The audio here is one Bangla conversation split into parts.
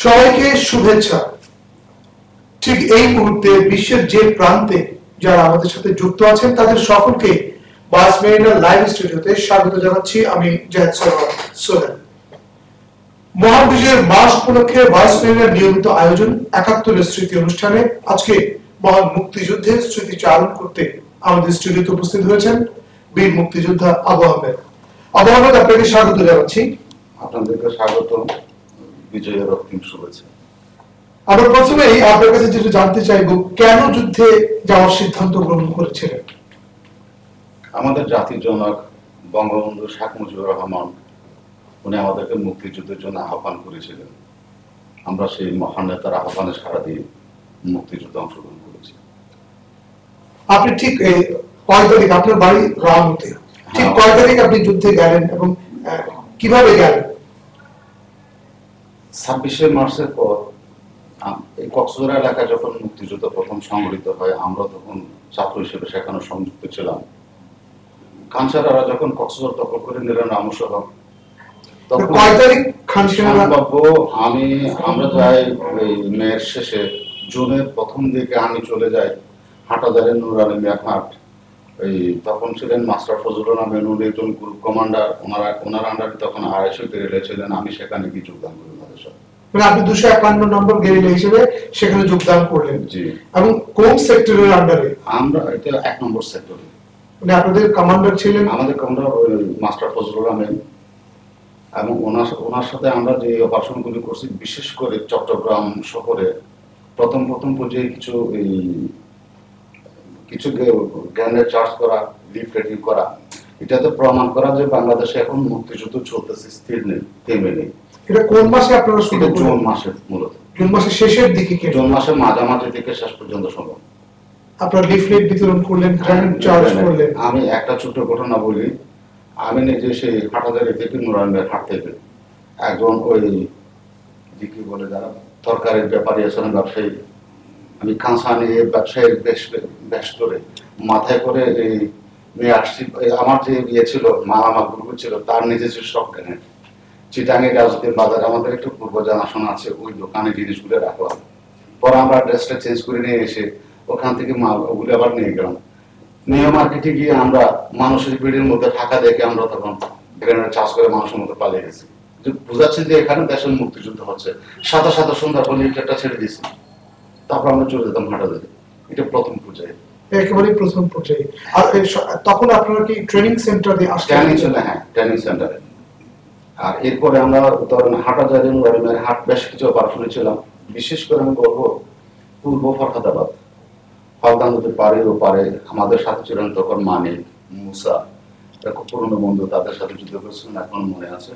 সবাইকে শুভেচ্ছা। ঠিক এই মুহূর্তে বিশ্বের যে প্রান্তে যারা আমাদের সাথে যুক্ত আছেন তাদের সকলকে বাস মেরিনা লাইভ স্টুডিওতে স্বাগত জানাচ্ছি। আমি জাহেদ সরওয়ার সোহেল। মহান বিজয়ের মাস উপলক্ষে বাস মেরিনার নিয়মিত আয়োজন ৭১ স্মৃতি অনুষ্ঠানে আজকে মহান মুক্তিযুদ্ধের স্মৃতি চারণ করতে আমাদের স্টুডিওতে উপস্থিত হয়েছেন বীর মুক্তিযোদ্ধা আবু আহমেদ। আবু আহমেদ, আপনাকে স্বাগত জানাচ্ছি। আপনাদেরকে স্বাগত, বিজয়ের রক্তিম শুভেচ্ছা। আমরা প্রথমেই আপনার কাছে যেটা জানতে চাইব, কেন যুদ্ধে যাওয়ার সিদ্ধান্ত গ্রহণ করেছিলেন? আমাদের জাতির জনক বঙ্গবন্ধু শেখ মুজিবুর রহমান উনি আমাদেরকে মুক্তিযুদ্ধের জন্য আহ্বান করেছিলেন। আমরা সেই মহান নেতার আহ্বানে সাড়া দিয়ে মুক্তিযুদ্ধে অংশগ্রহণ করেছি। আপনি ঠিক কয় তারিখ, আপনার বাড়ি রামতে, ঠিক কয় তারিখ আপনি যুদ্ধে গেলেন এবং কিভাবে গেলেন? ২৬শে মার্চের পর এই কক্সবাজার এলাকায় যখন মুক্তিযুদ্ধ প্রথম সংগঠিত হয়, আমরা তখন ছাত্র হিসেবে সেখানে সংযুক্ত ছিলাম। খানসারারা যখন কক্সবাজার দখল করে নিলেন রামসহ, তখন আমরা যাই মেয়ের শেষে, জুনের প্রথম দিকে আমি চলে যাই হাটাজারের নুরানি মিয়াঘাট। তখন ছিলেন মাস্টার ফজলুর রহমান, উনি একজন গ্রুপ কমান্ডার, ওনার আন্ডারে তখন ২৫০ গেরিলা ছিলেন। আমি সেখানে গিয়ে যোগদান করি ওনাদের সাথে। আপনি ২৫১ নম্বর গেরিলা হিসেবে সেখানে যোগদান করলেন? জি। এবং কোন সেক্টরের আন্ডারে? আমরা এটা ১ নম্বর সেক্টরে। মানে আপনাদের কমান্ডার ছিলেন? আমাদের কমান্ডার মাস্টার ফজলুর রহমান, এবং ওনার সাথে আমরা যে অপারেশনগুলি করছি, বিশেষ করে চট্টগ্রাম শহরে প্রথম পর্যায়ে কিছু গ্রেনেড চার্জ করা, লিফলেটিং করা, এটাতে প্রমাণ করা যে বাংলাদেশে এখন মুক্তিযুদ্ধ চলতেছে, স্থির নেই, থেমে নেই। এটা কোন মাসে আপনারা শুরু করলেন? জুন মাসে, মূলত জুন মাসের শেষের দিকে? জুন মাসের মাঝামাঝি থেকে শেষ পর্যন্ত সম্ভব। আপনারা লিফলেট বিতরণ করলেন, গ্রেনেড চার্জ করলেন? আমি একটা ছোট ঘটনা বলি। আমি নিজে সেই হাটাজারি থেকে নুরানবের হাট থেকে একজন কি বলে যারা তরকারির ব্যাপারী আছেন, ব্যবসায়ী, আমি কাঁচা নিয়ে ব্যবসায়ীর বেশ করে মাথায় করে নিয়ে আসছি। আমার যে ছিল মালামাল গ্রুপ ছিল, তার নিজস্ব স্টক গ্রেনেড চিটাঙ্গে গাজুদ্দিন বাজার, আমাদের একটু পূর্ব জানাশোনা আছে, ওই দোকানে জিনিসগুলো রাখলাম। পরে আমরা ড্রেসটা চেঞ্জ করে নিয়ে এসে ওখান থেকে মাল ওগুলো আবার নিয়ে গেলাম। নিউ মার্কেটে গিয়ে আমরা মানুষের ভিড়ের মধ্যে ফাঁকা দেখে আমরা তখন গ্রেনেড চার্জ করে মানুষের মধ্যে পালিয়ে গেছি। বুঝাচ্ছি যে এখানে দেশের মুক্তিযুদ্ধ হচ্ছে। সাথে সন্ধ্যার পর লিফলেটটা ছেড়ে দিয়েছি। তারপর আমরা চলে যেতাম হাটাজারি। এটা প্রথম পর্যায়ে, একেবারে প্রথম পর্যায়ে। আর তখন আপনারা কি ট্রেনিং সেন্টারে আসতেন? ট্রেনিং ছিল, হ্যাঁ, ট্রেনিং সেন্টারে। আর এরপরে আমরা ধরেন হাটাজারি, নুরানিমের হাট, বেশ কিছু অপারেশনে ছিলাম। বিশেষ করে আমি বলবো পূর্ব ফরহাদাবাদ, হালদা নদীর পাড়ে ও পারে আমাদের সাথে ছিলেন তখন মানিক, মুসা, খুব পুরনো বন্ধু, তাদের সাথে যুদ্ধ করেছিলেন, এখন মনে আছে।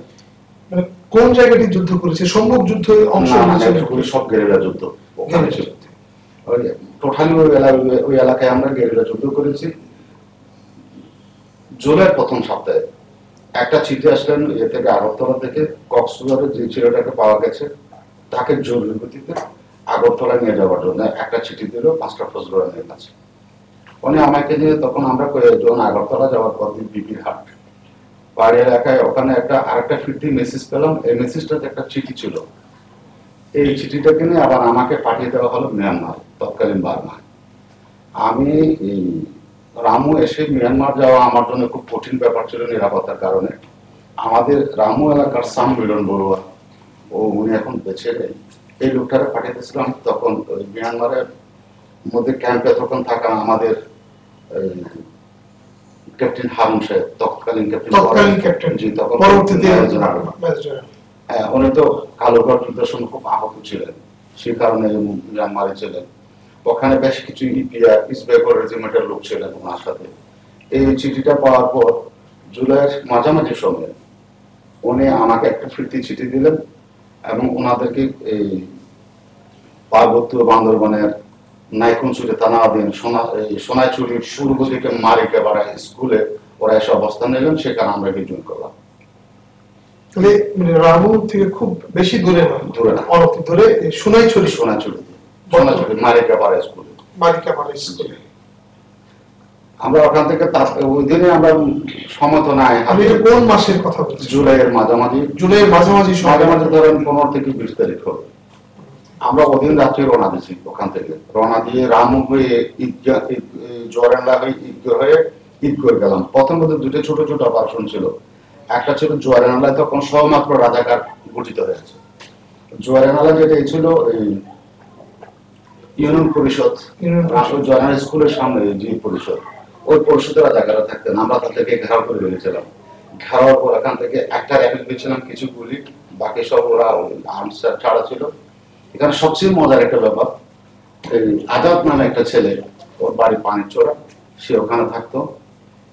মানে কোন জায়গাটি যুদ্ধ করেছে? সম্মুখ যুদ্ধ অংশ? সব গেরিলা যুদ্ধ ওখানে ছিল। টোটালি ওই এলাকায় আমরা গেরিলা যুদ্ধ করেছি। জুলাইয়ের প্রথম সপ্তাহে একটা চিঠি আসলেন এ থেকে, আগরতলা থেকে, কক্সবাজারের যে ছেলেটাকে পাওয়া গেছে তাকে জরুরি গতিতে আগরতলা নিয়ে যাওয়ার জন্য একটা চিঠি দিল মাস্টার ফজলুর রহমানের কাছে। উনি আমাকে নিয়ে, তখন আমরা কয়েকজন আগরতলা যাওয়ার পর বিপির হাট পাহাড়ি এলাকায়, ওখানে আরেকটা ফিরতি মেসেজ পেলাম। এই মেসেজটাতে একটা চিঠি ছিল। এই চিঠিটাকে নিয়ে আবার আমাকে পাঠিয়ে দেওয়া হলো মিয়ানমার, তৎকালীন বার্মা। আমি রামু এসে মিয়ানমার যাওয়া আমার জন্য খুব কঠিন ব্যাপার ছিল নিরাপত্তার কারণে। আমাদের রামু এলাকার সাম মিলন বড়ুয়া, উনি এখন বেঁচে নেই, এই লোকটারে পাঠিয়েছিলাম। তখন ওই মিয়ানমারের মধ্যে ক্যাম্পে তখন থাকা আমাদের ক্যাপ্টেন হারুন সাহেব, তৎকালীন ক্যাপ্টেন, জি, তখন হ্যাঁ, উনি তো কালোগড় যুদ্ধের সময় খুব আহত ছিলেন, সেই কারণে মিয়ানমারে ছিলেন। ওখানে বেশ কিছু ইপিআর, ইস্ট বেঙ্গল রেজিমেন্টের লোক ছিলেন ওনার সাথে। এই চিঠিটা পাওয়ার পর জুলাইয়ের মাঝামাঝি সময়ে উনি আমাকে একটা ফিরতি চিঠি দিলেন এবং ওনাদেরকে এই পার্বত্য বান্দরবনের নাইকুনচুরি থানাধীন সোনাইচুরির পূর্ব দিকে মারিকে বাড়া স্কুলে ওরা এসে অবস্থান নিলেন। সেখানে আমরা জয়েন করলাম। রামু থেকে খুব বেশি দূরে না, অনেক দূরে, সোনাইচুরি মারিকা পাড়া স্কুলে। আমরা ওখান থেকে ওই দিনে আমরা সময় তো নাই। কোন মাসের কথা বলছি? জুলাইয়ের মাঝামাঝি। জুলাইয়ের মাঝামাঝি ধরেন 15 থেকে 20 তারিখ হবে। আমরা ওদিন রাত্রে রওনা দিয়েছি ওখান থেকে, রওনা দিয়ে রামুক হয়ে জোয়ারেলা হয়ে ঈদগড় গেলাম। প্রথম মধ্যে দুটো ছোট ছোট অপারেশন ছিল। একটা ছিল জোয়ারেনালায়, তখন সবেমাত্র রাজাকার গঠিত হয়েছে। জোয়ারেনালা যেটা ছিল এই ইউনিয়ন পরিষদ, জোয়ারেনালা স্কুলের সামনে যে পরিষদ, ওই পরিষদে রাজাকাররা থাকতেন। আমরা তাদেরকে ঘেরাও করে রেখেছিলাম। ঘেরাওয়ার পর এখান থেকে একটা র্যাপিড পেয়েছিলাম কিছু গুলি, বাকি সব ওরা আর্মস ছাড়া ছিল। এখানে সবচেয়ে মজার একটা ব্যাপার, এই আজাদ নামে একটা ছেলে, ওর বাড়ি পানির চোরা, সে ওখানে থাকতো,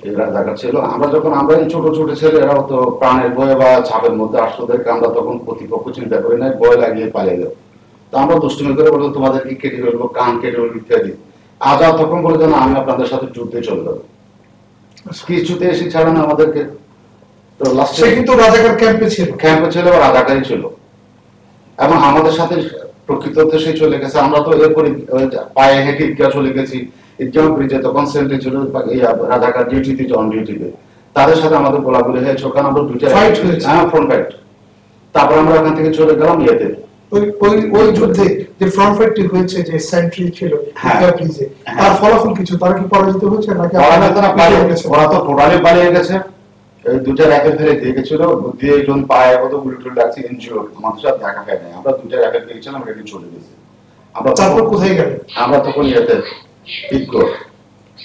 এরা জায়গা ছিল। আমরা যখন আমরা এই ছোট ছোট ছেলে, এরাও তো প্রাণের ভয়ে বা ছাপের মধ্যে আসতোদেরকে আমরা তখন প্রতিপক্ষ চিন্তা করি না, ভয় লাগিয়ে পালিয়ে যাও। তো আমরা দুষ্টুমি করে বলতো তোমাদের কি কেটে ফেলবো, কান কেটে ফেলবো ইত্যাদি। আজাদ তখন বলে না, আমি আপনাদের সাথে যুদ্ধে চলে যাবো, কিছুতে এসে ছাড়া না আমাদেরকে। তো লাস্টে কিন্তু রাজাকার ক্যাম্পে ছিল, রাজাকারই ছিল, এবং আমাদের সাথে প্রকৃততে সে চলে গেছে। আমরা তো এরপরে পায়ে হেঁটে ঈদগাহ চলে গেছি। ঈদগাহ ব্রিজে তখন সেন্টে ছিল রাজাকার ডিউটিতে, জন ডিউটিতে, তাদের সাথে আমাদের গোলাগুলি হয়েছে। ওখানে আমরা দুইটা ফ্রন্ট ফাইট। তারপর আমরা ওখান থেকে চলে গেলাম ইয়েতে, ওই যুদ্ধে যে ফ্রন্ট ফাইটটি হয়েছে, যে সেন্ট্রি ছিল ব্রিজে, তার ফলাফল কিছু, তারা কি পরাজিত হয়েছে নাকি ওরা তো টোটালি পালিয়ে গেছে। এই দুইটা র্যাকেট ফেলে দিয়ে গেছিল, দিয়ে একজন পায়ে কত গুলি টুলি লাগছে, এনজিও আমাদের সাথে দেখা হয় নাই। আমরা দুইটা র্যাকেট পেয়েছিলাম, রেডি চলে গেছি। আমরা তারপর কোথায় গেলেন? আমরা তখন ইয়েতে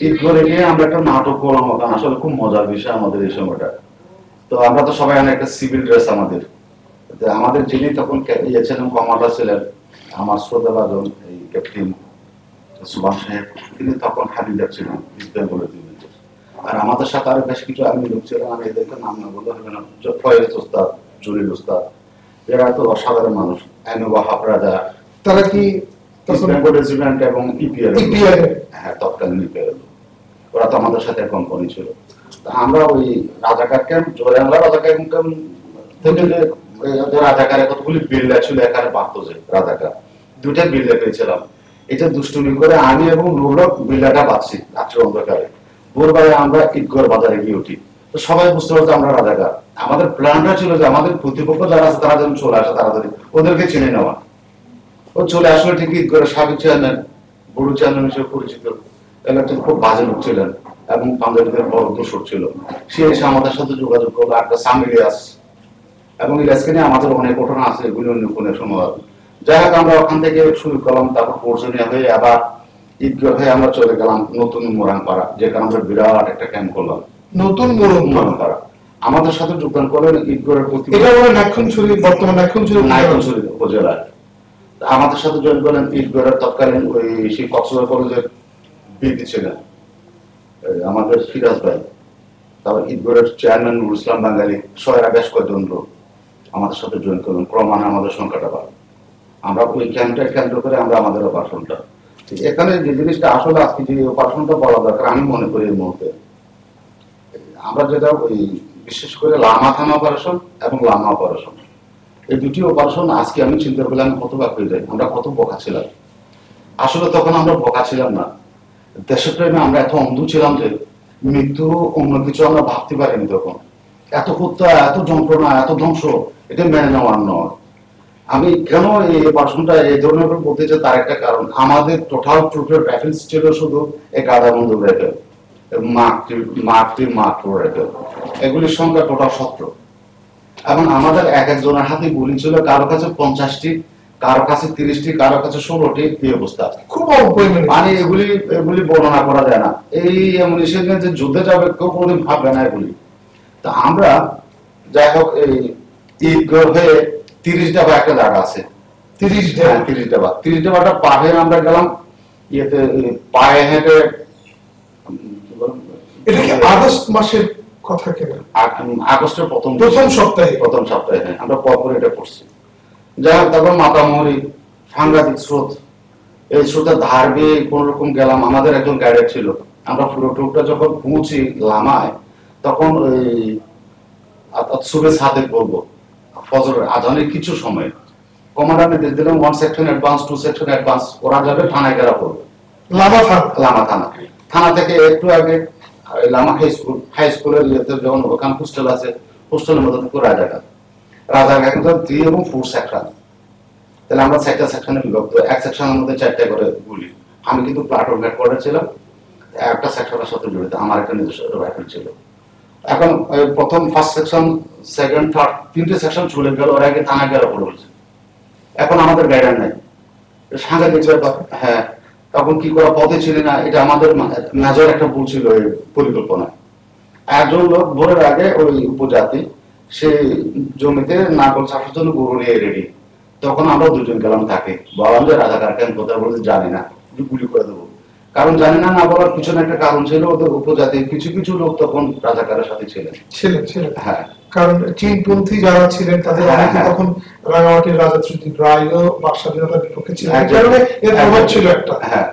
ঈদগড়ে গিয়ে আমরা একটা নাটক করলাম ওখানে। আসলে খুব মজার বিষয় আমাদের এই সময়টা। তো আমরা তো সবাই একটা সিভিল ড্রেস আমাদের, আমাদের যিনি তখন ইয়ে ছিলেন, কমান্ডার ছিলেন আমার শ্রদ্ধাভাজন এই ক্যাপ্টেন সুভাষ সাহেব, তিনি তখন হাবিলদার ছিলেন ইস্ট বেঙ্গলের। আর আমাদের সাথে আরো বেশ কিছু আর্মি লোক ছিলেন, আমি এদেরকে নাম না বললে হবে না, ফয়েজ ওস্তাদ, জলিল ওস্তাদ, এরা তো অসাধারণ মানুষ। ওয়াহাব রাজা, তারা কি বেঙ্গল রেজিমেন্ট এবং ইপিআর, হ্যাঁ তৎকালীন ইপিআর, ওরা তো আমাদের সাথে কোম্পানি ছিল। আমরা ওই রাজাকার ক্যাম্প, জোয়ারেনালা রাজাকার ক্যাম্প থেকে যে রাজাকারে কতগুলি বিল্ডার ছিল, এখানে বাঁধতো যে রাজাকার, দুইটা বিল্ডার পেয়েছিলাম। এটা দুষ্টুমি করে আমি এবং নুরুল বিল্ডারটা বাঁধছি রাত্রে অন্ধকারে। ভোরবেলায় আমরা ঈদগড় বাজারে গিয়ে উঠি, তো সবাই বুঝতে পারতো আমরা রাজাকার। আমাদের প্ল্যানটা ছিল যে আমাদের প্রতিপক্ষ যারা আছে তারা যেন চলে আসে তাড়াতাড়ি, ওদেরকে চিনে নেওয়া। ও চলে আসলে ঠিক ঈদগড়ের সাবেক চেয়ারম্যান, বড় চেয়ারম্যান হিসেবে পরিচিত, এলাকার খুব বাজে লোক ছিলেন এবং পাঞ্জাবিদের বড় দোষর ছিল। সে এসে আমাদের সাথে যোগাযোগ করলো, একটা সাম ইলিয়াস, এবং ইলিয়াসকে নিয়ে আমাদের অনেক ঘটনা আছে, এগুলি অন্য কোনো সময়। যাই হোক আমরা ওখান থেকে শুরু করলাম, তারপর পৌঁছনিয়া হয়ে আবার ঈদগাহ হয়ে আমরা চলে গেলাম নতুন মোরাংপাড়া, যেখানে আমরা বিরাট একটা ক্যাম্প করলাম। নতুন মোরাংপাড়া আমাদের সাথে যোগদান করলেন ঈদগড়ের প্রতি, এটা হলো নাক্ষণছড়ি, বর্তমান নাক্ষণছড়ি উপজেলায়। আমাদের সাথে জয়েন করলেন ঈদগড়ের তৎকালীন ওই সেই কক্সবাজার কলেজের বিপি ছিলেন আমাদের ফিরাজ ভাই, তারপর ঈদগড়ের চেয়ারম্যান নুরুল ইসলাম বাঙালি, সয়েরা বেশ কয়েকজন লোক আমাদের সাথে জয়েন করলেন। ক্রমান্বয়ে আমাদের সংখ্যাটা বাড়ে। আমরা ওই ক্যাম্পটা কেন্দ্র করে আমরা আমাদের অপারেশনটা, এখানে যে জিনিসটা আসলে আজকে যে অপারেশনটা বলা দরকার আমি মনে করি এই মুহূর্তে, আমরা যেটা ওই বিশেষ করে লামা থানা অপারেশন এবং লামা অপারেশন, এই দুটি অপারেশন আজকে আমি চিন্তা করলে আমি কতবার পেয়ে যাই, আমরা কত বোকা ছিলাম। আসলে তখন আমরা বোকা ছিলাম না, দেশপ্রেমে আমরা এত অন্ধ ছিলাম যে মৃত্যু অন্য কিছু আমরা ভাবতে পারিনি তখন। এত হত্যা, এত যন্ত্রণা, এত ধ্বংস, এটা মেনে নেওয়ার নয়। আমি কেন এই অপারেশনটা এই ধরনের বলতে চাই, তার একটা কারণ, আমাদের টোটাল ট্রুপের রেফারেন্স ছিল শুধু এই গাদা বন্দুক রেফেল, মাত্র রেফেল, এগুলির সংখ্যা টোটাল 17, এবং আমাদের এক একজনের হাতে গুলি ছিল, কারো কাছে 50টি, কারো কাছে 30টি, কারো কাছে 16টি। এই অবস্থা খুব অল্প, মানে এগুলি বর্ণনা করা যায় না। এই অ্যামুনিশন যে যুদ্ধে যাবে কেউ কোনোদিন ভাববে না এগুলি। তা আমরা যাই হোক এই ঈদগড় হয়ে 30 ডাবা একটা জায়গা আছে, 30 ডাবাটা পার হয়ে আমরা গেলাম ইয়েতে পায়ে হেঁটে। এটা কি আগস্ট মাসের কথা কেনা? আগস্টের প্রথম সপ্তাহে হ্যাঁ, আমরা পরপর এটা করছি। যাই হোক তারপর মাতামহরি, সাংঘাতিক স্রোত, এই স্রোতের ধার বেয়ে কোন রকম গেলাম। আমাদের একজন গাইডার ছিল। আমরা পুরো টুকটা যখন পৌঁছি লামায়, তখন ওই সুবে সাদেক বলবো ফজর আজানের কিছু সময় কমান্ডার নির্দেশ দিলাম 1 সেকশন অ্যাডভান্স, 2 সেকশন অ্যাডভান্স, ওরা যাবে থানায় ঘেরা করবে। লামা থানা থেকে একটু আগে লামা হাই স্কুলের যখন ওখানে হোস্টেল আছে, হোস্টেলের মধ্যে রাজাঘাট 3 এবং 4 সেকশন। তাহলে আমরা 4টা সেকশনে বিভক্ত, এক সেকশনের মধ্যে 4টা করে গুলি। আমি কিন্তু প্লাটুন হেডকোয়ার্টার ছিলাম, একটা সেকশনের সাথে জড়িত, আমার একটা নিজস্ব রাইফেল ছিল। এখন প্রথম ফার্স্ট সেকশন, সেকেন্ড, থার্ড, 3টে সেকশন চলে গেল, ওরা আগে থানা গেল পড়ে বলছে। এখন আমাদের গাইডার নাই, সাংঘাতিক ব্যাপার। হ্যাঁ, তখন কি করা পথে ছিল না, এটা আমাদের মেজর একটা ভুল ছিল এই পরিকল্পনা। একজন লোক ভোরের আগে ওই উপজাতি সে জমিতে নাগল চাষের জন্য গরু নিয়ে রেডি। তখন আমরা দুজন গেলাম, তাকে বললাম যে রাজাকার কেন কোথায়, বলতে জানি না, গুলি করে দেবো। কারণ জানি না না বলার পিছনে একটা কারণ ছিল, ওদের উপজাতির কিছু কিছু লোক তখন রাজাকারের সাথে ছিলেন। হ্যাঁ, কারণ চীনপন্থী যারা ছিলেন তাদের অনেকে তখন রাঙামাটির রাজা ত্রিদিব রায়ও বাক স্বাধীনতার বিপক্ষে ছিলেন, এই কারণে এর প্রভাব ছিল একটা। হ্যাঁ,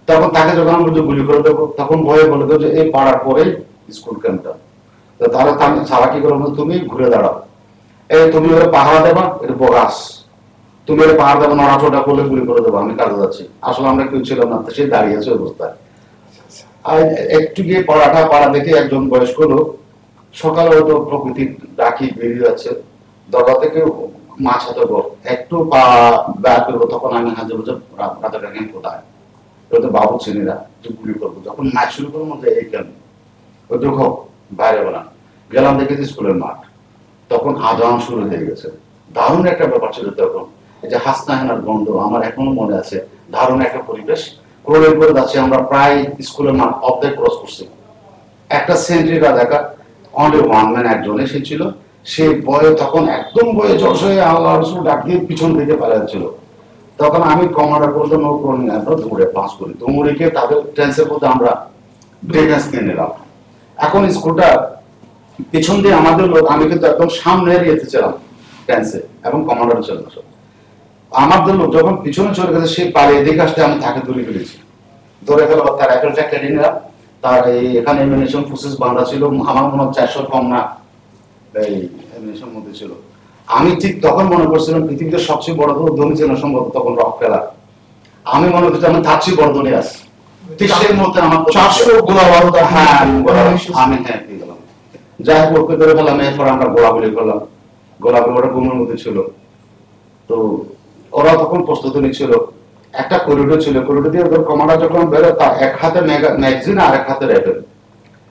তখন তাকে যখন আমরা গুলি করে দেবো, তখন ভয়ে বলে দেবো যে এই পাড়ার পরে স্কুল ক্যাম্পটা। তো তাহলে সারা কি করবো, তুমি ঘুরে দাঁড়াও, এই তুমি ওরা পাহারা দেবা, এটা বোগাস, তুমি ওরা পাহাড় দেবো, নড়াচড়া করলে গুলি করে দেবো, আমি কাজে যাচ্ছি। আসলে আমরা কেউ ছিলাম না, সে দাঁড়িয়ে আছে অবস্থায়। আর একটু গিয়ে পাড়া দেখে একজন বয়স্ক লোক, সকালে হয়তো প্রকৃতি ডাকি বেরিয়ে যাচ্ছে, দরজা থেকে মাছ হাতে একটু পা ব্যয় করবো, তখন আমি হাজির বলছি রাজাটা কেন কোথায়, তো বাবু ছেলেরা যে গুলি করবো, যখন ম্যাচ শুরু করবো মধ্যে এই কেন ওই দেখো বাইরে বলা গেলাম, দেখেছি স্কুলের মাঠ, তখন আজান শুরু হয়ে গেছে। দারুণ একটা ব্যাপার ছিল তখন, এই যে হাসনা হেনার গন্ধ আমার এখনো মনে আছে, দারুণ একটা পরিবেশ। করে যাচ্ছি আমরা, প্রায় স্কুলের মাঠ অর্ধেক ক্রস করছি। একটা সেন্ট্রি রাজাকার, অনলি ওয়ান ম্যান, একজন এসেছিল, সে বয়ে তখন একদম বয়ে জশ হয়ে আল্লাহ রসুল ডাক দিয়ে পিছন দিকে পালাচ্ছিল। তখন আমি কমান্ডার পর্যন্ত দৌড়ে পাস করি, দৌড়িকে তাদের টেন্সের মধ্যে আমরা ডিফেন্স নিয়ে নিলাম। এখন স্কুলটা পিছন দিয়ে আমাদের লোক, আমি কিন্তু একদম সামনে ছিলাম টেন্সে, এবং কমান্ডার ছিল না। আমাদের লোক যখন পিছনে চলে গেছে, সে পালিয়ে দিকে আসতে আমি তাকে ধরে ফেলেছি, ধরে ফেলে তার রাইফেলটা কেটে নিলাম। তার এখানে এমিনেশন প্রসেস বাঁধা ছিল, আমার মনে হয় 400 কম না এই এমিনেশন মধ্যে ছিল। আমি ঠিক তখন মনে করছিলাম পৃথিবীতে সবচেয়ে বড় ধনী ছিল সম্ভবত তখন রক ফেলার। আমি মনে করছি আমি তার চেয়ে বড় ধনী আছি, ঠিক সেই মুহূর্তে আমার 400 গোলা বারুদ। হ্যাঁ, আমি হ্যাঁ পেয়ে গেলাম। যাই হোক ওকে ধরে ফেলাম, এরপর আমরা গোলাগুলি করলাম, গোলাগুলি ওটা গুমের মধ্যে ছিল। তো ওরা তখন প্রস্তুতি নিচ্ছিল, একটা করিডোর ছিল, করিডোর দিয়ে ওদের কমান্ডার যখন বেরো, তার এক হাতে ম্যাগজিন আর এক হাতে রাইফেল।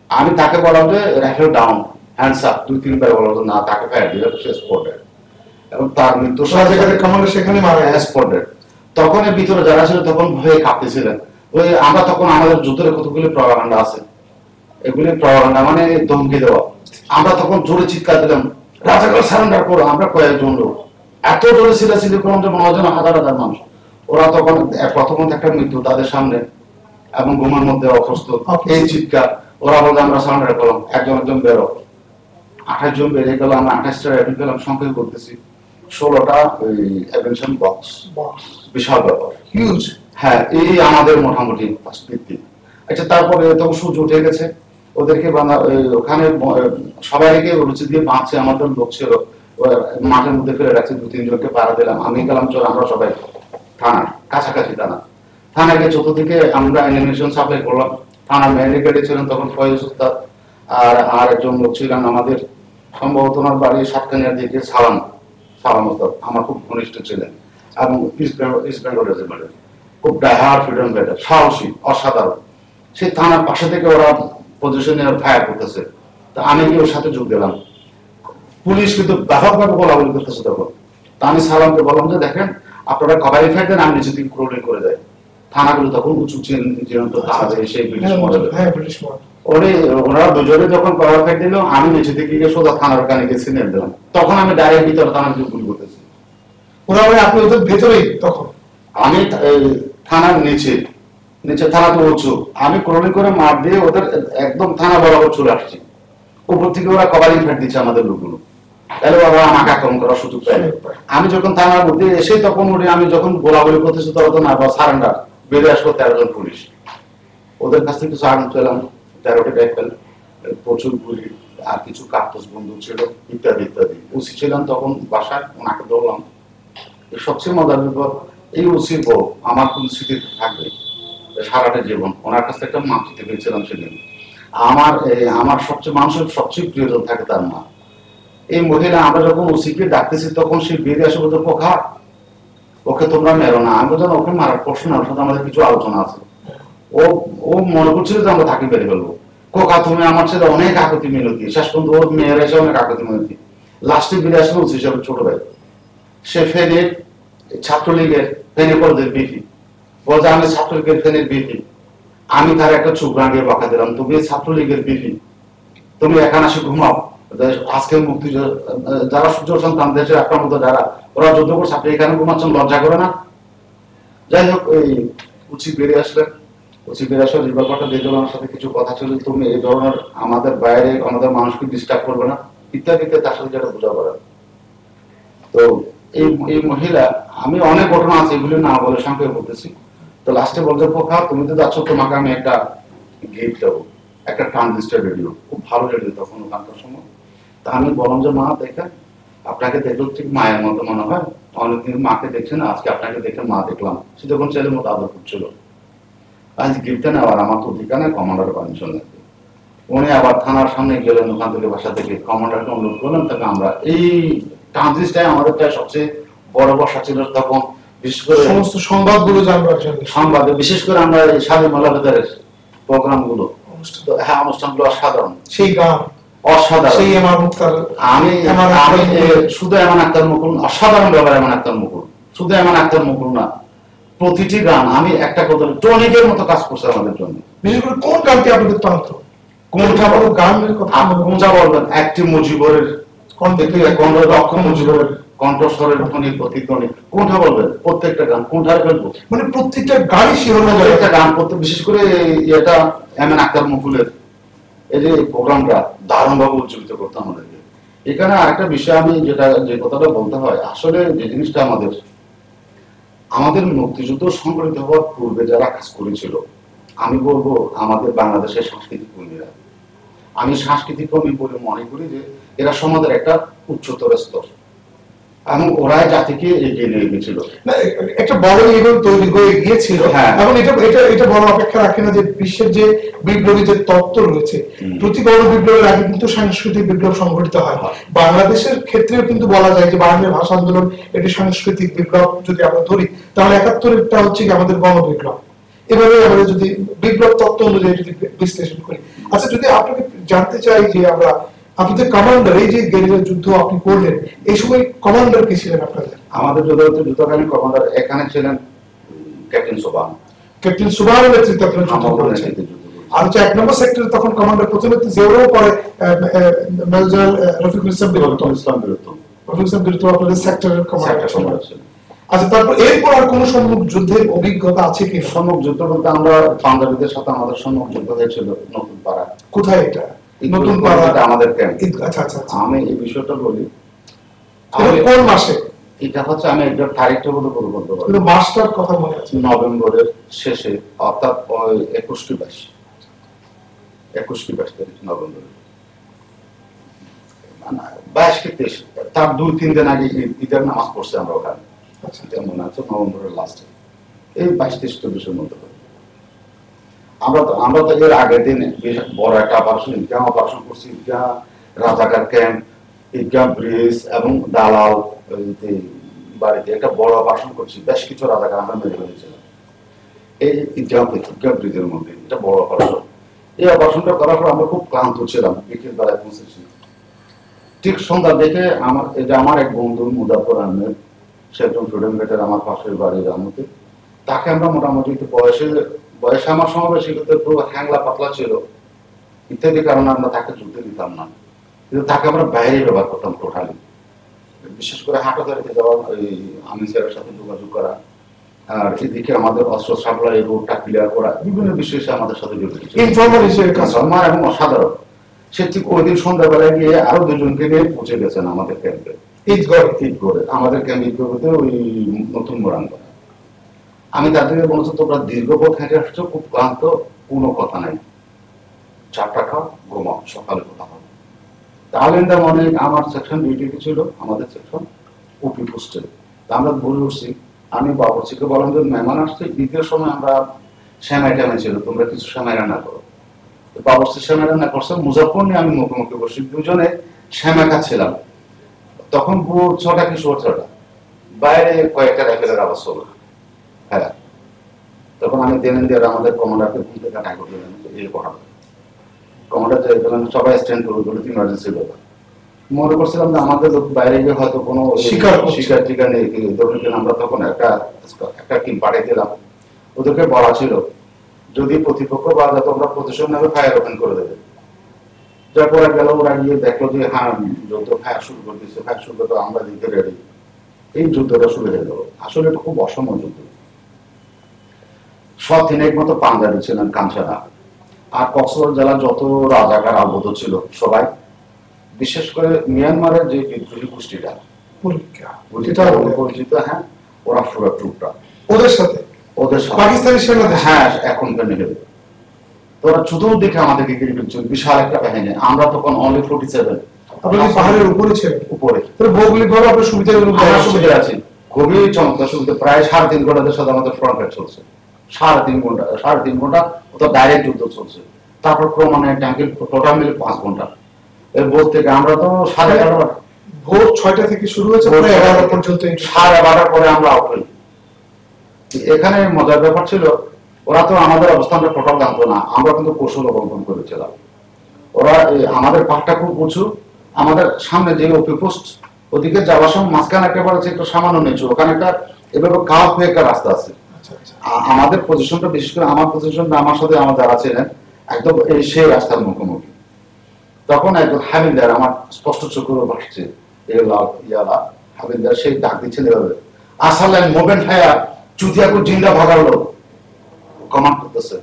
আমি তাকে বললাম যে রাইফেল ডাউন, হ্যান্ডস আপ, 2-3 বার বললাম না, তাকে ফায়ার দিলে সে স্পটেড, এবং তার মৃত্যু কমান্ডার সেখানে মারা গেছে স্পটেড। তখন এর ভিতরে যারা ছিল তখন ভয়ে কাঁপতেছিলেন। ওই আমরা তখন আমাদের যুদ্ধের কতগুলি প্রপাগান্ডা আছে, এগুলি প্রপাগান্ডা মানে ধমকি দেওয়া। আমরা তখন জোরে চিৎকার দিলাম, রাজাকার সারেন্ডার করো। আমরা কয়েকজন লোক এত জোরে ছিলাছিলি করলাম যে মনে হয় হাজার হাজার মানুষ। ওরা তখন প্রথমত একটা মৃত্যু তাদের সামনে, এবং ঘুমের মধ্যে অপ্রস্তুত, এই চিৎকার। ওরা বলতে আমরা সারেন্ডার করলাম, একজন একজন বেরো। 28 জন বেরিয়ে গেল, আমরা 28টা রাইফেল পেলাম, সংখ্যা করতেছি 16টা ওই অ্যাভেনশন বক্স, বিশাল ব্যাপার, হিউজ। হ্যাঁ, এই আমাদের মোটামুটি ভিত্তি। আচ্ছা, তারপরে তখন সূর্য উঠে গেছে, ওদেরকে ওখানে সবাইকে রুচি দিয়ে বাঁচছে, আমাদের লোক ছিল মাঠের মধ্যে ফেলে রাখছে, 2-3 জনকে পাড়া দিলাম। আমি গেলাম, চল আমরা সবাই থানা, কাছাকাছি থানা গিয়ে চতুর্দিকে আমরা অ্যানিমেশন সাপ্লাই করলাম। থানার ম্যানেজারে ছিলেন তখন ফয়েজ উস্তাদ, আর একজন লোক ছিলেন আমাদের, সম্ভবত ওনার বাড়ি সাতকানিয়ার দিকে, সালাম উস্তাদ, আমার খুব ঘনিষ্ঠ ছিলেন, এবং ইস্ট বেঙ্গল রেজিমেন্টের খুব ডাইহার্ড ফ্রিডম ফাইটার, সাহসী, অসাধারণ। সেই থানার পাশে থেকে ওরা পজিশনে ফায়ার করতেছে, তা আমি কি ওর সাথে যোগ দিলাম। পুলিশ কিন্তু ব্যাপকভাবে গোলাগুলি করতেছে তখন। তা আমি সালামকে বললাম যে দেখেন আপনারা কভারি ফাইট দেন, আমি নিচে থেকে ক্রোলিং করে দেয়। থানাগুলো তখন উঁচু সেই ব্রিটিশ মডেল, ওরা দুজনে যখন কভার ফাইট দিল, আমি নিচে থেকে গিয়ে সোজা থানার কানে গেছি নিয়ে দিলাম। তখন আমি ডাইরেক্ট ভিতরে থানার গুলি করতেছি। ওরা আপনি ওদের ভেতরেই তখন? আমি থানার নিচে থানা তো উঁচু, আমি ক্রোলিং করে মার দিয়ে ওদের একদম থানা বরাবর চলে আসছি। উপর থেকে ওরা কভারিং ফাইট দিচ্ছে আমাদের লোকগুলো, তাহলে ওরা আমাকে আক্রমণ করার সুযোগ পায়। আমি যখন থানার মধ্যে এসে তখন আমি যখন গোলাগুলি করতেছি তখন না সারেন্ডার বেরিয়ে আসলো 13 জন পুলিশ। ওদের কাছ থেকে কিছু আগুন পেলাম, 13টি রাইফেল, প্রচুর গুলি, আর কিছু কার্তুজ বন্দুক ছিল, ইত্যাদি ইত্যাদি। ওসি ছিলাম তখন বাসায়, ওনাকে ধরলাম। সবচেয়ে মজার ব্যাপার, এই ওসির বউ আমার কোন স্মৃতি থাকবে সারাটা জীবন। ওনার কাছে একটা মা চিতে পেয়েছিলাম সেদিন। আমার মানুষের সবচেয়ে প্রিয়জন থাকে তার মা। এই মহিলা, আমরা যখন ওসিকে ডাকতেছি তখন সে বেরিয়ে আসে বলতে পোখা ওকে তোমরা মেরো না। আমি বললাম ওকে মারার প্রশ্ন না, ওর সাথে আমাদের কিছু আলোচনা আছে। ও ও মনে করছিল যে আমরা তাকে বেড়ে ফেলবো। কোকা তুমি আমার ছেলে অনেক আকুতি মিনতি, শেষ পর্যন্ত ওর মেয়েরা এসে অনেক আকুতি মিনতি, লাস্টে বেড়ে আসলো ওসি হিসাবে ছোট ভাই। সে ফেনীর ছাত্রলীগের ফেনী কলেজের বিপি, বলছে আমি ছাত্রলীগের ফেনীর বিপি। আমি তার একটা চুপ রাঙিয়ে বকা দিলাম, তুমি ছাত্রলীগের বিপি, তুমি এখানে আসে ঘুমাও। আজকে মুক্তি যারা সূর্য সন্তান দেশের আপনার মতো যারা ওরা যুদ্ধ করছে, আপনি এখানে ঘুমাচ্ছেন, লজ্জা করে না? যাই হোক, এই উচিত বেরিয়ে আসলেন। উচিত বেরিয়ে আসলে এই ব্যাপারটা দিয়ে আমার সাথে কিছু কথা ছিল, তুমি এই ধরনের আমাদের বাইরে আমাদের মানুষকে ডিস্টার্ব করবে না ইত্যাদিতে, তার সাথে যেটা বোঝা পড়ে। তো এই মহিলা, আমি অনেক ঘটনা আছে এগুলি না বলে সংক্ষেপে বলতেছি। তো লাস্টে বলছে পোখা তুমি তো যাচ্ছ, তোমাকে আমি একটা গিফট দেবো, একটা ট্রানজিস্টার রেডিও, খুব ভালো রেডিও তখন ওখানকার সময়। তা আমি বললাম যে মা দেখেন, আপনাকে দেখলো ঠিক মায়ের মতো মনে হয়, অনেকদিন মাকে দেখছেন, আজকে আপনাকে দেখে মা দেখলাম। সে যখন ছেলের মতো আদর করছিল, আজ গিফটটা নেওয়ার আমার তো অধিকার নেই, কমান্ডার পারমিশন লাগবে। উনি আবার থানার সামনে গেলেন, ওখান থেকে বাসা থেকে কমান্ডারকে অনুরোধ করলেন, তবে আমরা এই ট্রানজিস্টায় আমাদের প্রায় সবচেয়ে বড় বর্ষা ছিল তখন, বিশেষ করে সমস্ত সংবাদগুলো জানবার জন্য। সংবাদে বিশেষ করে আমরা এই স্বাধী মালাবেদারের প্রোগ্রামগুলো, হ্যাঁ অনুষ্ঠানগুলো অসাধারণ। সেই গান অসাধারণ, সেই এমআর মুক্তার, আমি শুধু এমন আক্তার মুকুল, অসাধারণ ব্যাপার এমন আক্তার মুকুল, শুধু এমন আক্তার মুকুল না, প্রতিটি গান আমি একটা কথা টনিকের মতো কাজ করছে আমাদের জন্য। বিশেষ করে কোন গানটি আপনাদের টানত? কোনটা গানের কথা কোনটা বলবেন? একটি মুজিবরের কণ্ঠ, মুজিবরের কণ্ঠস্বরের ধ্বনি, প্রতিধ্বনি, কোনটা বলবেন? প্রত্যেকটা গান কোনটা ফেলবো, মানে প্রত্যেকটা গানই শিহরণ, প্রত্যেকটা গান করতে, বিশেষ করে এটা এমন আক্তার মুকুলের এই যে প্রোগ্রামটা দারুণভাবে উজ্জীবিত করতো আমাদেরকে। এখানে আরেকটা বিষয় আমি যে কথাটা বলতে হয়, আসলে যে জিনিসটা আমাদের মুক্তিযুদ্ধ সংগঠিত হওয়ার পূর্বে যারা কাজ করেছিল, আমি বলবো আমাদের বাংলাদেশের সাংস্কৃতিক কর্মীরা, আমি সাংস্কৃতিক কর্মী বলে মনে করি যে এরা সমাজের একটা উচ্চতর স্তর, এবং ওরাই জাতিকে এগিয়ে নিয়ে গেছিল, একটা বড় ইভেন্ট তৈরি হয়ে গিয়েছিল। এখন এটা বড় অপেক্ষা রাখে না যে বিশ্বের যে বিপ্লবী যে তত্ত্ব রয়েছে, প্রতি বড় বিপ্লবের আগে কিন্তু সাংস্কৃতিক বিপ্লব সংঘটিত হয়। বাংলাদেশের ক্ষেত্রেও কিন্তু বলা যায় যে বাংলা ভাষা আন্দোলন একটি সাংস্কৃতিক বিপ্লব যদি আমরা ধরি, তাহলে ৭১-এরটা হচ্ছে কি আমাদের গণবিপ্লব। এভাবে আমরা যদি বিপ্লব তত্ত্ব অনুযায়ী যদি বিশ্লেষণ করি। আচ্ছা, যদি আপনাকে জানতে চাই যে আমরা আপনাদের কমান্ডার, এই যে গেরিলা যুদ্ধ আপনি করলেন, এই সময় কমান্ডার কে ছিলেন আপনাদের? আমাদের যুদ্ধকালীন কমান্ডার এখানে ছিলেন ক্যাপ্টেন সুবান। ক্যাপ্টেন সুবানের নেতৃত্বে আপনারা যুদ্ধ করেছেন। আর হচ্ছে ১ নম্বর সেক্টরে তখন কমান্ডার প্রথমে জিয়াউরও পরে মেজর জেনারেল রফিকুল ইসলাম বীরত্ব আপনাদের সেক্টরের কমান্ডার ছিলেন। আচ্ছা, তারপর এরপর আর কোন সম্মুখ যুদ্ধের অভিজ্ঞতা আছে কি? সম্মুখ যুদ্ধ বলতে আমরা পাঞ্জাবিদের সাথে আমাদের সম্মুখ যুদ্ধ হয়েছিল নতুন পাড়া। কোথায় এটা? নতুন পাড়া আমাদের ক্যাম্প। আচ্ছা আচ্ছা, আমি এই বিষয়টা বলি, কোন মাসে এটা হচ্ছে, আমি একবার তারিখটা বলতে বলতে পারবো, কিন্তু মাসটার কথা মনে আছে। নভেম্বরের শেষে, অর্থাৎ ২১ কি ২২ তারিখ নভেম্বরের, ২২ কি ২৩, তার ২-৩ দিন আগে ঈদের নামাজ পড়ছি আমরা ওখানে। মনে আছে নভেম্বরের লাস্টে, এই ২২-২৩-২৪-এর মধ্যে। আমরা তো এর আগের দিনে বড় একটা অপারেশন, ঈদগাহ অপারেশন করছি। ঈদগাহ, রাজাকার ক্যাম্প, ঈদগাহ ব্রিজ এবং দালাল বাড়িতে একটা বড় অপারেশন করছি। বেশ কিছু রাজাকার আমরা মেরে ফেলেছিলাম এই ঈদগাহ ব্রিজের মধ্যে, এটা বড় অপারেশন। এই অপারেশনটা করার পর আমরা খুব ক্লান্ত ছিলাম, বিকেল বেলায় পৌঁছেছি। ঠিক সন্ধ্যা দেখে আমার এক বন্ধু মুজাফর আহমেদ, সে একজন স্টুডেন্ট গেটের আমার পাশের বাড়ির রামতে, তাকে আমরা মোটামুটি একটু বয়সে আমার সমাবেশী একটু হ্যাংলা পাতলা ছিল ইত্যাদি কারণে আমরা তাকে যুদ্ধে দিতাম না, কিন্তু তাকে আমরা বাইরে ব্যবহার করতাম টোটালি। বিশেষ করে হাটাদারিতে যাওয়া, আমি স্যারের সাথে যোগাযোগ করা, আর এদিকে আমাদের অস্ত্র সাপ্লাই রোডটা ক্লিয়ার করা, বিভিন্ন বিষয়ে সে আমাদের সাথে জড়িত ছিল, ইনফর্মাল হিসেবে কাজ এবং অসাধারণ। সে ঠিক ওই দিন সন্ধ্যাবেলায় গিয়ে আরো ২ জনকে নিয়ে পৌঁছে গেছেন আমাদের ক্যাম্পে, ঈদগড়ে আমাদের ক্যাম্প, ঈদগড়তে ওই নতুন মোরাঙ্গা। আমি তাদেরকে বলছি তোমরা দীর্ঘ পথ হেঁটে আসছো, খুব ক্লান্ত, কোনো কথা নাই, চারটা খাও, ঘুমাও, সকালে কথা হবে। তাহলে আমার সেকশন ডিউটি ছিল, আমাদের সেকশন ওপি পোস্টে। আমরা বলে উঠছি, আমি বাবরচিকে বললাম যে মেহমান আসছে, ঈদের সময় আমরা শ্যামাই টাইমে ছিল, তোমরা কিছু শ্যামাই রান্না করো। বাবরচি শ্যামাই রান্না করছে, মুজাফর নিয়ে আমি মুখোমুখি বসি, দুজনে শ্যামা খাচ্ছিলাম। তখন ভোর ৬টা কি ৬:৩০, বাইরে কয়েকটা রাইফেলের আওয়াজ ছিল। হ্যাঁ, তখন আমি দেন দিয়ে আমাদের কমান্ডারকে ঘুম থেকে ডাক দিলাম, এই কথা কমান্ডার যে বললেন সবাই স্ট্যান্ড করে বলে ইমার্জেন্সি ব্যাপার। মনে করছিলাম যে আমাদের লোক বাইরে গিয়ে হয়তো কোনো শিকার টিকা নেই, ধরুন আমরা তখন একটা টিম পাঠিয়ে দিলাম। ওদেরকে বলা ছিল যদি প্রতিপক্ষ বা যাতে আমরা প্রতিশোধ নেবে ফায়ার ওপেন করে দেবে। যার পরে গেল, ওরা গিয়ে দেখলো যে হ্যাঁ যুদ্ধ ফায়ার শুরু করে দিচ্ছে, ফায়ার শুরু করে আমরা দিতে রেডি। এই যুদ্ধটা শুরু হয়ে গেল। আসলে এটা খুব অসম যুদ্ধ। সব তিনেক মতো পাঞ্জাবি ছিলেন কাঞ্চারা, আর কক্সবাজার জেলার যত রাজাকার আবদ্ধ ছিল সবাই, বিশেষ করে মিয়ানমারের যে বিদ্রোহী গোষ্ঠীটা পরিচিত, হ্যাঁ ওরা পুরো টুকরা ওদের সাথে পাকিস্তানি সেনাদের, হ্যাঁ এখনকার নেবে। তোরা চতুর্দিকে আমাদেরকে ঘিরে ফেলছে বিশাল একটা বাহিনী। আমরা তখন অনলি 47। আপনারা পাহাড়ের উপরে ছিলেন? উপরে। তাহলে ভৌগোলিকভাবে আপনার সুবিধা আছে? খুবই চমৎকার সুবিধা। প্রায় 3.5 ঘন্টার সাথে আমাদের ফ্রন্ট চলছে। 3.5 ঘন্টা তো ডাইরেক্ট যুদ্ধ চলছে। তারপর ক্রমান্বয়ে ট্যাঙ্কের টোটাল মিলে 5 ঘন্টা। এর বোধ থেকে আমরা তো 11:30 ভোর 6টা থেকে শুরু হয়েছে, প্রায় 11টা পর্যন্ত। 11:30 পরে আমরা আউট হই। এখানে মজার ব্যাপার ছিল, ওরা তো আমাদের অবস্থানটা টোটাল জানতো না, আমরা কিন্তু কৌশল অবলম্বন করেছিলাম। ওরা আমাদের পাহাড়টা খুব উঁচু, আমাদের সামনে যে ওপি পোস্ট ওদিকে যাওয়ার সময় মাঝখানে একেবারে একটু সামান্য নিচু, ওখানে একটা এভাবে কাপ হয়ে একটা রাস্তা আছে। আমাদের পজিশনটা, বিশেষ করে আমার পজিশনটা, আমার সাথে আমার যারা ছিলেন একদম সেই রাস্তার মুখোমুখি। তখন একজন হাবিলদার আমার স্পষ্ট চোখে ভাসছে, ইয়ালা হাবিলদার, সেই ডাক দিচ্ছেন এভাবে, আসালেন মোমেন্ট হায়া চুতিয়াকু জিন্দা ভাগালো, কমান্ড করতেছে।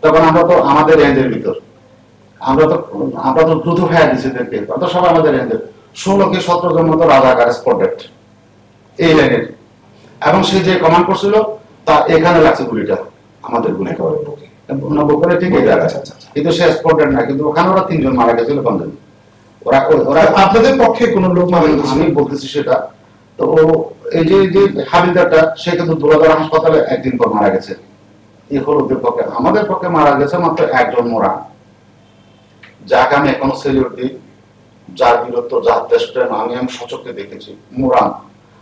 তখন আমরা তো আমাদের রেঞ্জের ভিতর, আমরা তো দ্রুত ফায়ার দিচ্ছি এদেরকে, তো সবাই আমাদের রেঞ্জের 16 কি 17 জন মতো রাজাকার স্পটেড এই লাইনের। এবং সে যে কমান্ড করছিল তা এখানে লাগছে গুলিটা, আমাদের গুলি বলে ঠিক এই জায়গায়, কিন্তু সে স্পটেড না, কিন্তু ওখানে ওরা 3 জন মারা গেছিল পাঞ্জাবি। ওরা আপনাদের পক্ষে কোন লোক মারা গেছে? আমি বলতেছি সেটা। তো এই যে হাবিলদারটা, সে কিন্তু দুলাদার হাসপাতালে একদিন পর মারা গেছে। এই হল ওদের পক্ষে। আমাদের পক্ষে মারা গেছে মাত্র একজন মোরা, যাকে আমি এখনো সেলিউট দিই, যার বীরত্ব, যার দেশপ্রেম আমি সচক্ষে দেখেছি। মোরান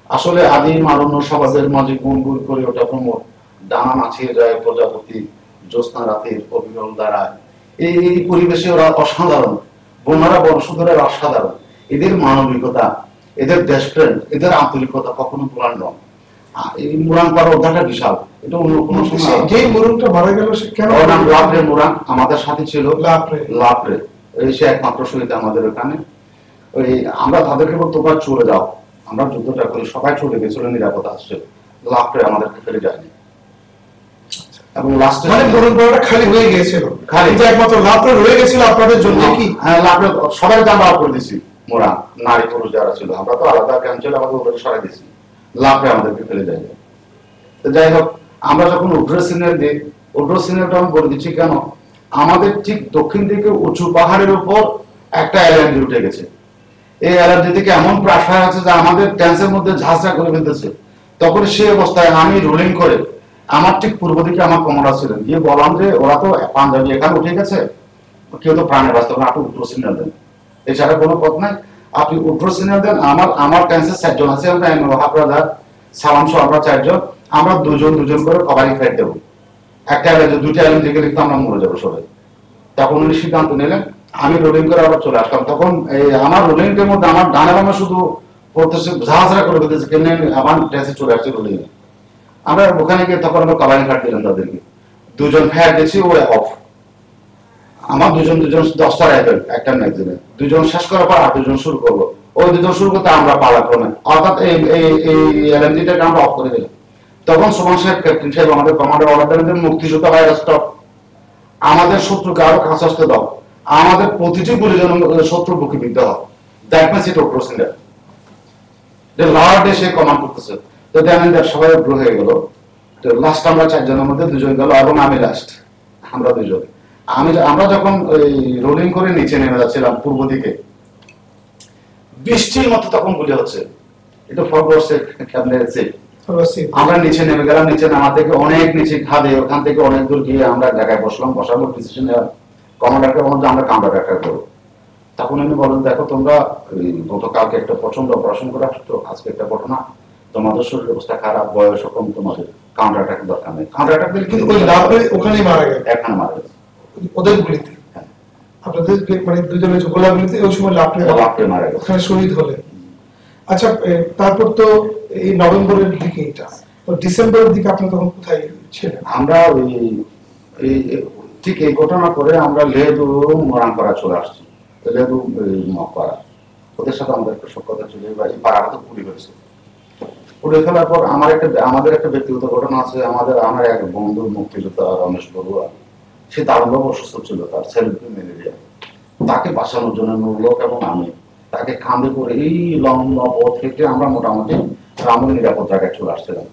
আসলে আদিম আরণ্য সমাজের মাঝে গুনগুন করে ওঠা প্রমোদ, ডানা নাচিয়ে যায় প্রজাপতি, জ্যোৎস্না রাতের অবিরল দ্বারায়। এই পরিবেশে ওরা অসাধারণ, বোনারা বংশধরের অসাধারণ। এদের মানবিকতা, এদের দেশপ্রেম, এদের আন্তরিকতা কখনো ভোলার নয়। এই মুরান পাড়ার অধ্যায়টা বিশাল। এটা অন্য কোনো সময় যে মুরানটা মারা গেল সে কেন? ওর নাম লাভরে মুরান, আমাদের সাথে ছিল লাভরে। সে একমাত্র শহীদ আমাদের ওখানে। ওই আমরা তাদেরকে বলতো তোমরা চলে যাও, আমরা যুদ্ধটা করি, সবাই চলে গেছিল, নিরাপদ আসছে। লাভরে আমাদেরকে ফেলে যায়নি। এবং লাস্টে মানে মুরান পাড়াটা খালি হয়ে গিয়েছিল, খালি একমাত্র লাভরে রয়ে গেছিল আপনাদের জন্য। কি হ্যাঁ, লাভরে সবাই আমরা করে দিছি। মোরা নারী পুরুষ যারা ছিল, আমরা তো আলাদা ক্যাম্প ছিল, আমাদের ওদেরকে সরাই দিছি। লাভরে আমাদেরকে ফেলে যায়। তো যাই হোক, আমরা যখন উড্র সিগন্যাল দিই, উড্র সিগন্যালটা আমি বলে দিচ্ছি কেন, আমাদের ঠিক দক্ষিণ দিকে উঁচু পাহাড়ের উপর একটা এলএনজি উঠে গেছে। এই এলএনজি থেকে এমন প্রাসার আছে যে আমাদের ট্যান্সের মধ্যে ঝাঁঝরা করে ফেলতেছে। তখন সেই অবস্থায় আমি রোলিং করে আমার ঠিক পূর্ব দিকে আমার কমান্ডার ছিলেন, গিয়ে বললাম যে ওরা তো পাঞ্জাবি এখানে উঠে গেছে, কেউ তো প্রাণে বাঁচতে হবে, আপনি উড্র সিগন্যাল দেন, এছাড়া কোনো পথ নাই, আপনি উড্র সিগন্যাল দেন। আমার ট্যান্সের 4 জন আছে, আমরা হাফরাদার সালাম সহ আমরা 4 জন, আমরা দুজন করে কভারিং ফাইট দেবো। একটা এলাকা 2টা এলাকা থেকে লিখতে আমরা মরে যাবো সবাই। তখন উনি সিদ্ধান্ত নিলেন, আমি রোলিং করে আবার চলে আসলাম। তখন এই আমার রোলিংটার মধ্যে আমার ডানে বামে শুধু পড়তেছে, ঝাঁঝরা করে ফেলতেছে, কেমনি আমার ড্রেসে চলে আসছে রোলিং। আমরা ওখানে গিয়ে তখন আমরা কভারিং ফাইট দিলাম তাদেরকে। 2 জন ফায়ার দিয়েছি, ও অফ। আমার 2 জন 10টা রাইফেল একটা ম্যাগজিনে, 2 জন শেষ করার পর আর 2 জন শুরু করবো। ওই 2 জন শুরু করতে আমরা পালাক্রমে, অর্থাৎ এই এলএমজিটাকে আমরা অফ করে দিলাম। তখন সুমান সাহেব, ক্যাপ্টেন সাহেব, আমাদের কমান্ডার অর্ডার দিলেন মুক্তিযোদ্ধা ভাইরাস স্টপ, আমাদের শত্রুকে আরো কাছে আসতে দাও, আমাদের প্রতিটি গুলি যেন শত্রুর বুকে বিদ্ধ হয়। দ্যাট মিন্স ইট উড্র সিগন্যাল। লার্ড এসে কমান্ড করতেছে। তো দেখেন সবাই উড্র হয়ে গেল। তো লাস্ট আমরা 4 জনের মধ্যে 2 জন গেল এবং আমি লাস্ট, আমরা 2 জন। আমরা যখন ওই রোলিং করে নিচে নেমে যাচ্ছিলাম পূর্ব দিকে, বৃষ্টির মতো তখন গুলি হচ্ছে। এটা ফরগোর্সে ক্যাবিনেটে আমরা নিচে নেমে গেলাম। নিচে নামা থেকে অনেক নিচে খাদে, ওখান থেকে অনেক দূর গিয়ে আমরা জায়গায় বসলাম। বসার পর ডিসিশন কমান্ডারকে বললাম যে আমরা কাউন্টার অ্যাটাক করবো। তখন উনি বলেন, দেখো তোমরা গতকালকে একটা প্রচন্ড অপারেশন করে আসছো, আজকে একটা ঘটনা, তোমাদের শরীরের অবস্থা খারাপ, বয়স কম, তোমাদের কাউন্টার অ্যাটাক দরকার নেই। কাউন্টার অ্যাটাক দিলে কিন্তু ওই লাভে ওখানেই মারা গেল, এখানে মারা গেছে ওদের গুলিতে। আপনাদের মানে দুজনের গোলাগুলিতে ওই সময় লাভে মারা গেছে, ওখানে শহীদ হলেন। আচ্ছা, তারপর তো এই নভেম্বরের দিকে, এটা তো ডিসেম্বরের দিকে আপনি তখন কোথায় ছিলেন? আমরা ওই ঠিক এই ঘটনা করে আমরা লেদু মোরাংপাড়া চলে আসছি। লেদু মগপাড়া, ওদের সাথে আমাদের একটা সক্ষতা ছিল। এই পাড়াটা তো পুড়ে ফেলেছে। পুড়ে ফেলার পর আমাদের একটা ব্যক্তিগত ঘটনা আছে। আমার এক বন্ধু মুক্তিযোদ্ধা রমেশ বড়ুয়া, সে দারুণভাবে অসুস্থ ছিল, তার সেলফি ম্যালেরিয়া। তাকে বাঁচানোর জন্য নুরলোক এবং আমি তাকে কাঁধে করে এই লম্বা পথ থেকে আমরা মোটামুটি রামুল নিরাপদ জায়গায় চলে আসছিলাম।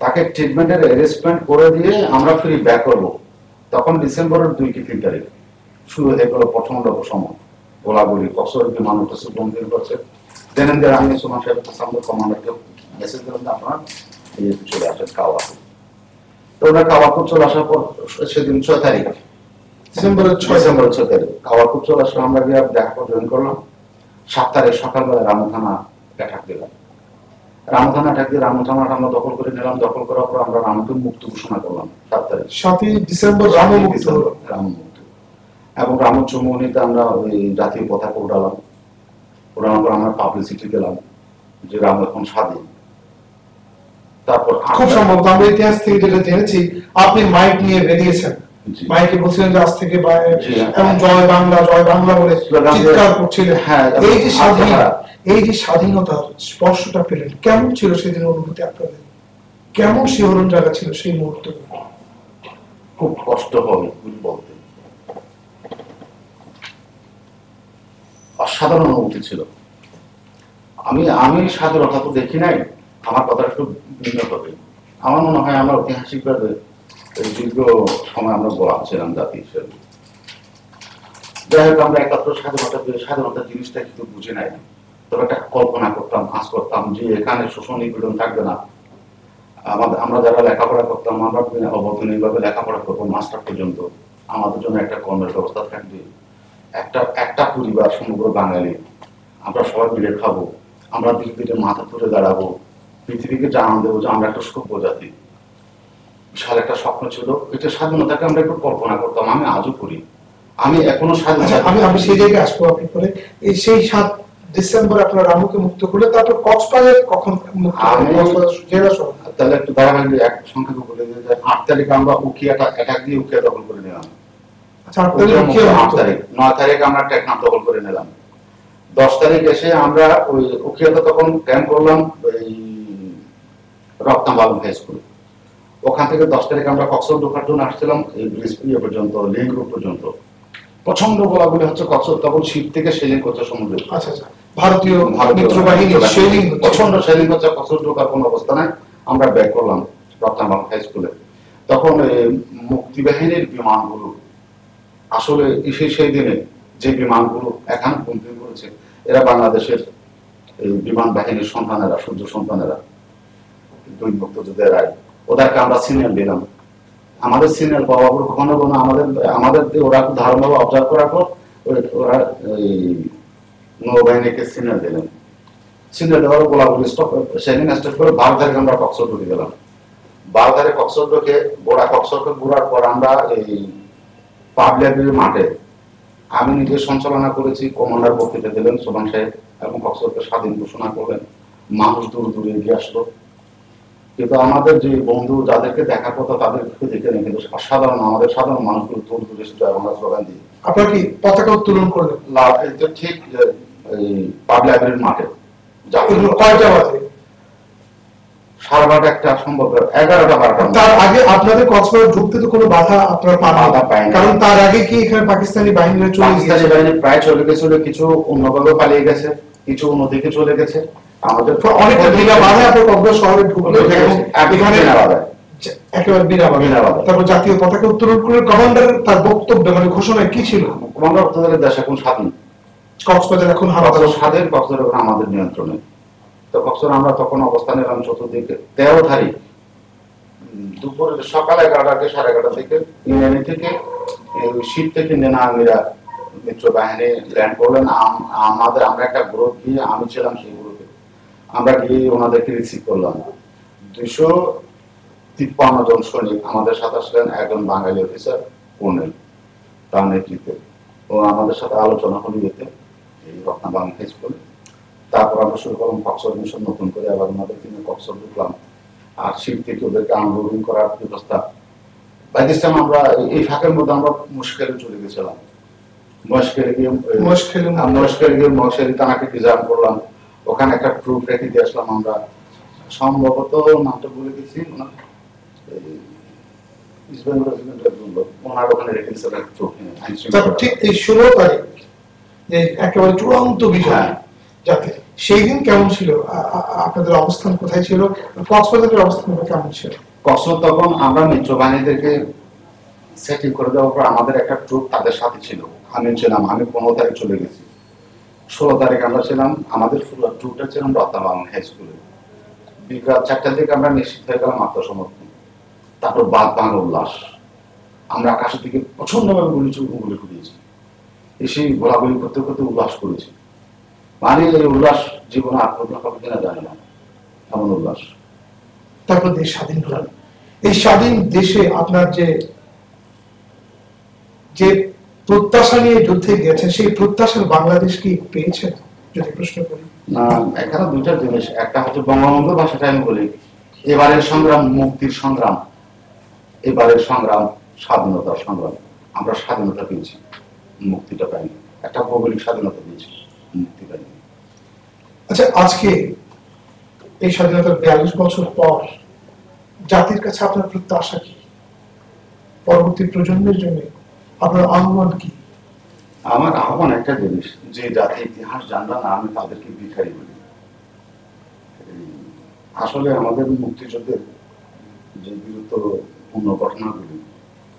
তাকে ট্রিটমেন্টের অ্যারেঞ্জমেন্ট করে দিয়ে আমরা ফ্রি ব্যাক করবো। তখন ডিসেম্বরের 2 কি 3 তারিখ শুরু হয়ে গেল প্রচন্ড সময় গোলাগুলি। কক্সবাজার বিমান উঠেছে, বন্ধু করছে। জেনেন যে আমি সুমান সাহেব কমান্ডারকে মেসেজ দিলাম যে আপনারা চলে আসেন কাওয়াপুর। তো ওরা কাওয়াপুর চলে আসার পর সেদিন 6 তারিখ ডিসেম্বরের 6 তারিখ কাওয়াপুর চলে আসলে আমরা গিয়ে দেখা করে জয়েন করলাম। 7 তারিখ সকালবেলা রামু থানা অ্যাটাক দিলাম। রামু থানা অ্যাটাক দিয়ে রামু থানাটা আমরা দখল করে নিলাম। দখল করার পর আমরা রামুকে মুক্ত ঘোষণা করলাম 7 তারিখ 7ই ডিসেম্বর রামু মুক্ত হলো। রামু মুক্ত এবং রামু চৌমুহনীতে আমরা ওই জাতীয় পতাকা উড়ালাম। উড়ানোর পর আমরা পাবলিসিটি দিলাম যে রামু এখন স্বাধীন। তারপর খুব সম্ভবত আমরা ইতিহাস থেকে যেটা জেনেছি, আপনি মাইক নিয়ে বেরিয়েছেন, মাইকে বলছিলেন যে আজ থেকে এবং জয় বাংলা বলে চিৎকার করছিলেন। এই যে স্বাধীনতার স্পর্শটা পেলেন, কেমন ছিল সেদিন অনুভূতি আপনাদের? কেমন শিহরণ জায়গা ছিল সেই মুহূর্তে? খুব কষ্ট হবে বলতে, অসাধারণ অনুভূতি ছিল। আমি স্বাধীনতা তো দেখি নাই, আমার কথা একটু ভিন্ন হবে। আমার মনে হয় আমরা ঐতিহাসিকভাবে দীর্ঘ সময় আমরা গোলাম ছিলাম জাতি হিসেবে। যাই হোক, আমরা 71 স্বাধীনতা জিনিসটা কিন্তু বুঝে নাই। তবে একটা কল্পনা করতাম, আঁচ করতাম যে এখানে শোষণ নিপীড়ন থাকবে না। আমরা যারা লেখাপড়া করতাম, আমরা অবৈতনিকভাবে লেখাপড়া করবো মাস্টার পর্যন্ত, আমাদের জন্য একটা কর্মের ব্যবস্থা থাকবে। একটা পরিবার সমগ্র বাঙালি, আমরা সবাই মিলে খাবো, আমরা ধীরে ধীরে মাথা তুলে দাঁড়াবো, পৃথিবীকে জানান দেবো যে আমরা একটা সভ্য জাতি। বিশাল একটা স্বপ্ন ছিল। এটা স্বাধীনতাকে আমরা একটু কল্পনা করতাম, আমি আজও করি। আমি এখনো আমি সেই জায়গায় আসবো আপনি পরে। এই সেই 7 ডিসেম্বর আপনার রামুকে মুক্ত করলে, তারপর কক্সবাজার কখন মুক্ত জেলা শহর? তাহলে একটু ধারাবাহিক এক সংখ্যা বলে দিয়ে যায়। 8 তারিখ আমরা উখিয়াটা অ্যাটাক দিয়ে উখিয়া দখল করে নিলাম। 8 তারিখ 9 তারিখ আমরা টেকনাফ দখল করে নিলাম। 10 তারিখ এসে আমরা ওই উখিয়াতে তখন ক্যাম্প করলাম ওই রত্না বালুম হাই স্কুল। ওখান থেকে 10 তারিখ আমরা কক্সবাজার ঢোকার জন্য আসছিলাম এই ব্রিজ পর্যন্ত, লিঙ্ক রোড পর্যন্ত। প্রচন্ড গোলাগুলি হচ্ছে। কক্সবাজার তখন শীত থেকে সেলিং করছে সমুদ্রে। আচ্ছা, ভারতীয় মিত্রবাহিনী প্রচন্ড সেলিং হচ্ছে, কক্সবাজার ঢোকার কোনো অবস্থা নাই। আমরা ব্যাক করলাম রত্না বালুম হাই স্কুলে। তখন মুক্তিবাহিনীর বিমানগুলো আসলে সেই দিনে যে বিমানগুলো এখানে বন্দী করেছে, এরা বাংলাদেশের বিমান বাহিনীর সন্তানেরা, সূর্য সন্তানেরা, 2 মুক্তিযোদ্ধারাই। ওদেরকে আমরা সিগন্যাল দিলাম। আমাদের সিগন্যাল পাওয়ার পর কখনো কোনো আমাদের ওরা ধারণা অবজার্ভ করার পর ওরা নৌবাহিনীকে সিগন্যাল দিলেন। সিগন্যাল দেওয়ার গোলাগুলি স্টপ, সেলিং স্টপ করে 12 তারিখ আমরা কক্সবাজার ঢুকে গেলাম। 12 তারিখ কক্সবাজার ঢুকে কক্সবাজার ঘোরার পর আমরা এই পাবলিক মাঠে আমি নিজে সঞ্চালনা করেছি, কমান্ডার বক্তৃতা দিলেন সোবান সাহেব এবং কক্সবাজারকে স্বাধীন ঘোষণা করলেন। মানুষ দূরে দূরে এগিয়ে আসলো। কিন্তু আমাদের যে বন্ধু যাদেরকে দেখার কথা তাদেরকে দেখে নেই, কিন্তু সাধারণ আমাদের সাধারণ মানুষগুলো দূর দূরে আমরা স্লোগান দিই। আপনারা কি পতাকা উত্তোলন করলেন? ঠিক পাবলিক লাইব্রেরির মাঠে। কয়টা বাজে? 1:30 সম্ভব, 11টা 12টা। তার আগে আপনাদের কক্সবাজার ঢুকতে তো কোনো বাধা আপনারা পাননি? কারণ তার আগে কি এখানে পাকিস্তানি বাহিনীরা প্রায় চলে গেছিল, কিছু অন্যভাবে পালিয়ে গেছে, কিছু অন্যদিকে চলে গেছে। আমাদের অনেক বিনা বাধা আপনার কক্সবাজার শহরে ঢুকলো, এখানে একেবারে বিনা বাধা। তারপর জাতীয় পতাকা উত্তোলন করে কমান্ডার তার বক্তব্য মানে ঘোষণায় কি ছিল? কমান্ডার বক্তব্যের দেশ এখন স্বাধীন, কক্সবাজার এখন স্বাধীন, কক্সবাজার এখন আমাদের নিয়ন্ত্রণে। তো কক্সবাজার আমরা তখন অবস্থান নিলাম চতুর্দিকে। 13 তারিখ দুপুরে সকাল 11টা 11:30 থেকে ইউনিয়ন থেকে শীত থেকে নেনামিরা মিত্র বাহিনী ল্যান্ড করলেন। আমরা একটা গ্রুপ দিয়ে, আমি ছিলাম সেই গ্রুপে। আমরা গিয়ে ওনাদেরকে রিসিভ করলাম। 253 জন সৈনিক আমাদের সাথে আসলেন, একজন বাঙালি অফিসার কর্নেল তার নেতৃত্বে। ও আমাদের সাথে আলোচনা হলো ইয়েতে, এই রত্না বাংলা হাই স্কুলে। তারপর আমরা শুরু করলাম কক্সবাজার মিশন, নতুন করে আবার ওনাদেরকে নিয়ে কক্সবাজার ঢুকলাম। আর শিপ থেকে ওদেরকে আনলোডিং করার ব্যবস্থা। বাই দিস টাইম আমরা এই ফাঁকের মধ্যে আমরা মুশকিলে চলে গেছিলাম। মুশকিলে গিয়ে মহেশখালী থানাকে ডিজাইন করলাম, ওখানে একটা প্রুফ রেখে দিয়ে আসলাম আমরা। সম্ভবত নামটা বলে গেছি ওনার ইস্ট বেঙ্গল রেজিমেন্টের ওনার ওখানে রেখে দিয়েছিল একটা প্রুফ। ঠিক এই 16 তারিখ যে একেবারে চূড়ান্ত বিজয় যাতে, সেই দিন কেমন ছিল? আপনাদের অবস্থান কোথায় ছিল? কক্সবাজারের অবস্থান কেমন ছিল? কক্সবাজার তখন আমরা মিত্র বাহিনীদেরকে সেটিং করে দেওয়ার পর আমাদের একটা ট্রুপ তাদের সাথে ছিল। আমি ছিলাম, আমি 15 তারিখ চলে গেছি। 16 তারিখ আমরা ছিলাম, আমাদের পুরো ট্রুপটা ছিলাম রত্না বাংলা হাই স্কুলে। বিকাল 4টার দিকে আমরা নিশ্চিত হয়ে গেলাম আত্মসমর্পণ। তারপর বাদ বাংলা উল্লাস, আমরা আকাশের দিকে প্রচন্ডভাবে গুলি করিয়েছি, এসে গোলাগুলি করতে করতে উল্লাস করেছি। মানে এই উল্লাস জীবনে আত্মহত্যা হবে কিনা জানি না, এমন উল্লাস। তারপর দেশ স্বাধীন হল। এই স্বাধীন দেশে আপনার যে প্রত্যাশা নিয়ে যুদ্ধে গেছেন, সেই প্রত্যাশার বাংলাদেশ কি পেয়েছেন যদি প্রশ্ন করি? না, এখানে দুইটা জিনিস। একটা হচ্ছে বঙ্গবন্ধু ভাষাটা আমি বলি, এবারের সংগ্রাম মুক্তির সংগ্রাম, এবারের সংগ্রাম স্বাধীনতার সংগ্রাম। আমরা স্বাধীনতা পেয়েছি, মুক্তিটা পাইনি। একটা ভৌগোলিক স্বাধীনতা পেয়েছি, মুক্তি পাইনি। আচ্ছা, আজকে এই স্বাধীনতার 42 বছর পর জাতির কাছে আপনার প্রত্যাশা কি? পরবর্তী প্রজন্মের জন্য আপনার আহ্বান কি? আমার আহ্বান একটা জিনিস, যে জাতি ইতিহাস জানবে না আমি তাদেরকে ভিখারি বলি। আসলে আমাদের মুক্তিযুদ্ধের যে বীরত্বপূর্ণ ঘটনাগুলি,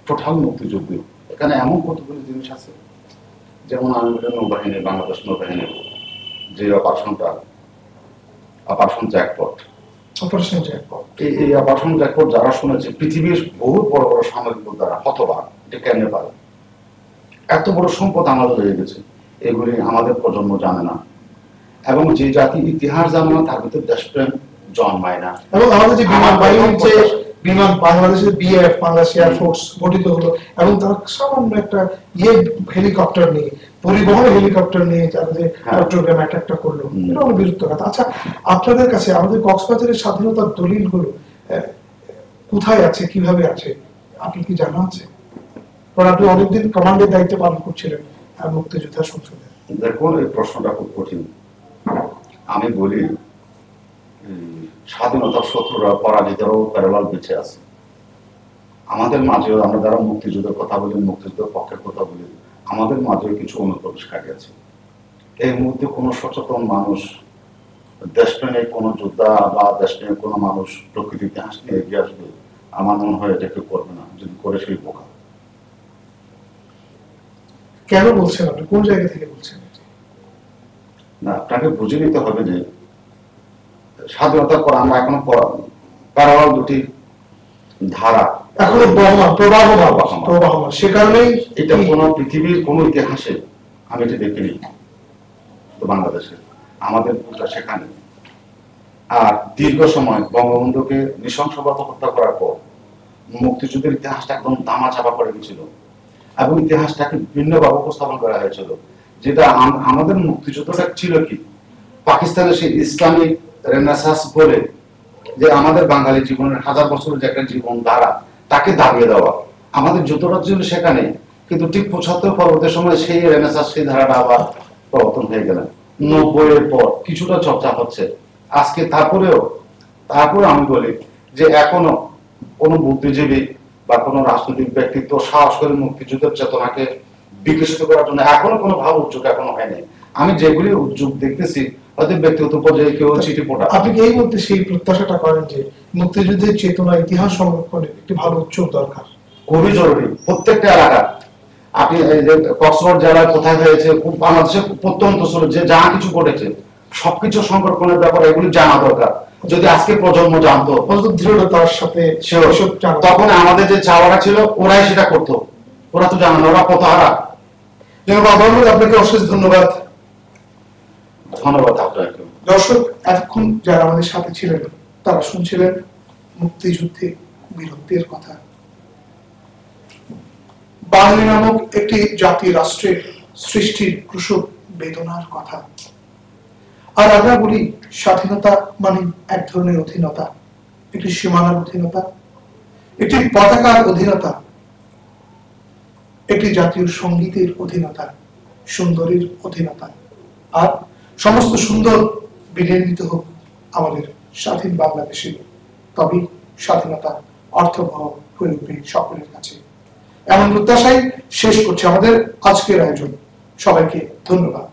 টোটাল মুক্তিযুদ্ধ, এখানে এমন কতগুলি জিনিস আছে। যেমন আমি নৌবাহিনী, বাংলাদেশ নৌবাহিনীর যে অপারেশন জ্যাকপট, এই অপারেশন জ্যাকপট যারা শুনেছে, পৃথিবীর বহু বড় বড় সামরিক দ্বারা হতবাক, এটা কেমনে পারে? এত বড় সম্পদ আমাদের হয়ে গেছে, এগুলি আমাদের প্রজন্ম জানে না। এবং যে জাতি ইতিহাস জানে না তার ভিতরে দেশপ্রেম জন্মায় না। এবং আমাদের যে বিমান বাহিনীর যে বিমান, বাংলাদেশের বিএফ, বাংলাদেশ এয়ারফোর্স গঠিত হলো, এবং তার সামান্য একটা হেলিকপ্টার নিয়ে, পরিবহন হেলিকপ্টার নিয়ে যারা যে চট্টগ্রাম অ্যাটাকটা করলো, এটা হলো বীরত্বের কথা। আচ্ছা, আপনাদের কাছে আমাদের কক্সবাজারের স্বাধীনতার দলিলগুলো কোথায় আছে, কিভাবে আছে, আপনি কি জানা আছে? কারণ আপনি অনেকদিন কমান্ডের দায়িত্ব পালন করছিলেন মুক্তিযোদ্ধা সংসদে। দেখুন, এই প্রশ্নটা খুব কঠিন। আমি বলি, স্বাধীনতার শত্রুরা, পরাজিতরাও প্যারালাল বেঁচে আছে আমাদের মাঝেও। আমরা যারা মুক্তিযুদ্ধের কথা বলি, মুক্তিযুদ্ধের পক্ষের কথা বলি, আমাদের মাঝেও কিছু অনুপ্রবেশকারী আছে। এই মুহূর্তে কোনো সচেতন মানুষ, দেশপ্রেমিক কোনো যোদ্ধা বা দেশপ্রেমিক কোনো মানুষ প্রকৃতি ইতিহাস নিয়ে এগিয়ে আসবে, আমার মনে হয় এটা কেউ করবে না। যদি করে সেই বোকা। কেন বলছেন আপনি? কোন জায়গা থেকে বলছেন? না, আপনাকে বুঝে নিতে হবে যে স্বাধীনতার পর আমরা এখনো প্যারালাল দুটি ধারা এখনো প্রবাহমান। সে কারণেই এটা কোনো পৃথিবীর কোনো ইতিহাসে আমি এটা দেখিনি। তো বাংলাদেশে আমাদের ভুলটা সেখানে। আর দীর্ঘ সময় বঙ্গবন্ধুকে নৃশংসভাবে হত্যা করার পর মুক্তিযুদ্ধের ইতিহাসটা একদম দামা চাপা পড়ে গেছিল, এবং ইতিহাসটাকে ভিন্নভাবে উপস্থাপন করা হয়েছিল। যেটা আমাদের মুক্তিযুদ্ধটা ছিল কি, পাকিস্তানের সেই ইসলামিক রেনেসাঁস বলে যে আমাদের বাঙালি জীবনের 1000 বছরের যে একটা জীবন ধারা, তাকে দাবিয়ে দেওয়া। আমাদের যুদ্ধটা ছিল সেখানে, কিন্তু ঠিক 75 পরবর্তী সময় সেই রেনেসাঁস, সেই ধারাটা আবার প্রবর্তন হয়ে গেলেন। 90 এর পর কিছুটা চর্চা হচ্ছে আজকে। তারপরে আমি বলি যে এখনো কোনো বুদ্ধিজীবী বা কোনো রাজনৈতিক ব্যক্তিত্ব সাহস করে মুক্তিযুদ্ধের চেতনাকে বিকশিত করার জন্য এখনো কোনো ভাব উদ্যোগ এখনো হয়নি। আমি যেগুলি উদ্যোগ দেখতেছি, হয়তো ব্যক্তিগত পর্যায়ে কেউ চিঠি পড়া। আপনি কি এই মধ্যে সেই প্রত্যাশাটা করেন যে মুক্তিযুদ্ধের চেতনা, ইতিহাস সংরক্ষণে একটি ভালো উদ্যোগ দরকার? খুবই জরুরি। প্রত্যেকটা এলাকা, আপনি কক্সবাজার জেলায় কোথায় হয়েছে, বাংলাদেশের প্রত্যন্ত যে যা কিছু ঘটেছে, সবকিছু সংরক্ষণের ব্যাপারে এগুলি জানা দরকার। যদি আজকে প্রজন্ম জানতো দৃঢ়তার সাথে, তখন আমাদের যে চাওয়াটা ছিল ওরাই সেটা করতো। ওরা তো জানে না, ওরা পথহারা। আপনাকে অশেষ ধন্যবাদ। ধন্যবাদ আপনাকে। দর্শক, এতক্ষণ যারা আমাদের সাথে ছিলেন তারা শুনছিলেন মুক্তিযুদ্ধে বীরত্বের কথা, বাঙালি নামক একটি জাতি রাষ্ট্রের সৃষ্টির প্রসব বেদনার কথা। আর আমরা বলি স্বাধীনতা মানে এক ধরনের অধীনতা, একটি সীমানার অধীনতা, একটি পতাকার অধীনতা, একটি জাতীয় সঙ্গীতের অধীনতা, সুন্দরীর অধীনতা। আর সমস্ত সুন্দর বিলিয়ে নিতে হোক আমাদের স্বাধীন বাংলাদেশে, তবেই স্বাধীনতা অর্থবহ হয়ে উঠবে সকলের কাছে। এমন প্রত্যাশায় শেষ করছে আমাদের আজকের আয়োজন। সবাইকে ধন্যবাদ।